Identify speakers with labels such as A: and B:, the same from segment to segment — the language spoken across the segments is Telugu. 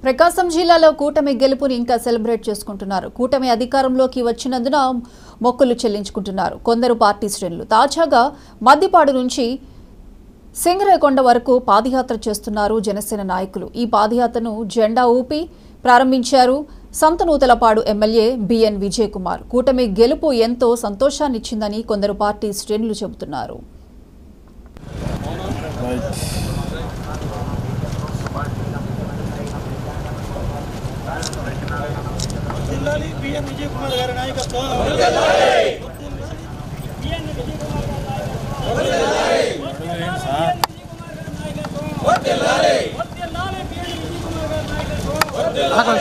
A: ప్రకాశం జిల్లాలో కూటమి గెలుపుని ఇంకా సెలబ్రేట్ చేసుకుంటున్నారు. కూటమి అధికారంలోకి వచ్చినందున మొక్కులు చెల్లించుకుంటున్నారు కొందరు పార్టీ శ్రేణులు. తాజాగా మద్దిపాడు నుంచి సింగరేకొండ వరకు పాదయాత్ర చేస్తున్నారు జనసేన నాయకులు. ఈ పాదయాత్రను జెండా ఊపి ప్రారంభించారు సంతనూతలపాడు ఎమ్మెల్యే బిఎన్ విజయ్ కుమార్. కూటమి గెలుపు ఎంతో సంతోషాన్నిచ్చిందని కొందరు పార్టీ శ్రేణులు చెబుతున్నారు.
B: బిఎన్ విజయ్ కుమార్ గారి నాయకత్వం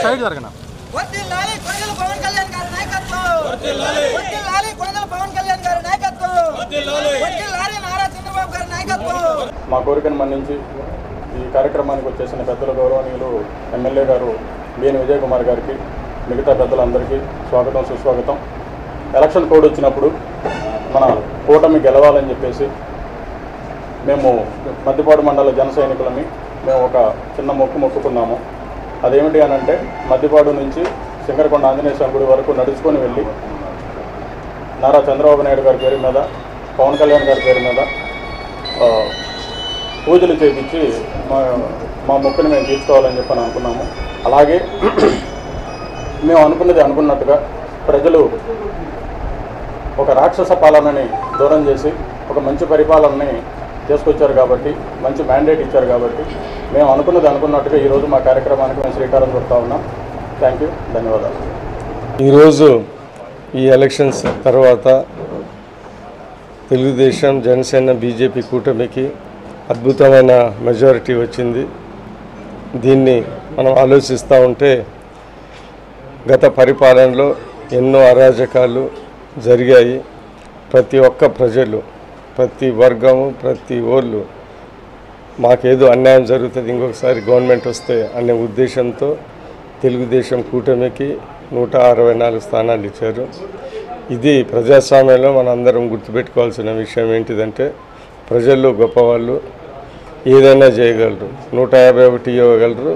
C: సైడ్ జరగనా
D: మా కోరికను మన్నించి ఈ కార్యక్రమానికి వచ్చేసిన పెద్దల గౌరవనీయులు ఎమ్మెల్యే గారు బిఎన్ విజయ్ కుమార్ గారికి మిగతా పెద్దలందరికీ స్వాగతం సుస్వాగతం. ఎలక్షన్ కోడ్ వచ్చినప్పుడు మన కూటమి గెలవాలని చెప్పేసి మేము మద్దిపాడు మండల జన సైనికులని మేము ఒక చిన్న మొక్కుకున్నాము. అదేమిటి అని అంటే మద్దిపాడు నుంచి సింగరకొండ ఆంజనేయ స్వామి గుడి వరకు నడుచుకొని వెళ్ళి నారా చంద్రబాబు నాయుడు గారి పేరు మీద పవన్ కళ్యాణ్ గారి పేరు మీద పూజలు చేయించి మా మొక్కుని మేము తీర్చుకోవాలని చెప్పని అనుకున్నాము. అలాగే మేము అనుకున్నది అనుకున్నట్టుగా ప్రజలు ఒక రాక్షస పాలనని దూరం చేసి ఒక మంచి పరిపాలనని తీసుకొచ్చారు కాబట్టి, మంచి మ్యాండేట్ ఇచ్చారు కాబట్టి మేము అనుకున్నది అనుకున్నట్టుగా ఈరోజు మా కార్యక్రమానికి మేము శ్రీకారం చుడతా ఉన్నాం. థ్యాంక్ యూ, ధన్యవాదాలు.
E: ఈరోజు ఈ ఎలక్షన్స్ తర్వాత తెలుగుదేశం, జనసేన, బీజేపీ కూటమికి అద్భుతమైన మెజారిటీ వచ్చింది. దీన్ని మనం ఆలోచిస్తూ ఉంటే గత పరిపాలనలో ఎన్నో అరాజకాలు జరిగాయి. ప్రతి ఒక్క ప్రజలు, ప్రతి వర్గము, ప్రతి ఓళ్ళు మాకేదో అన్యాయం జరుగుతుంది, ఇంకొకసారి గవర్నమెంట్ వస్తే అనే ఉద్దేశంతో తెలుగుదేశం కూటమికి 164 స్థానాలు ఇచ్చారు. ఇది ప్రజాస్వామ్యంలో మనందరం గుర్తుపెట్టుకోవాల్సిన విషయం ఏంటిదంటే ప్రజల్లో గొప్పవాళ్ళు ఏదైనా చేయగలరు. 151 ఇవ్వగలరు,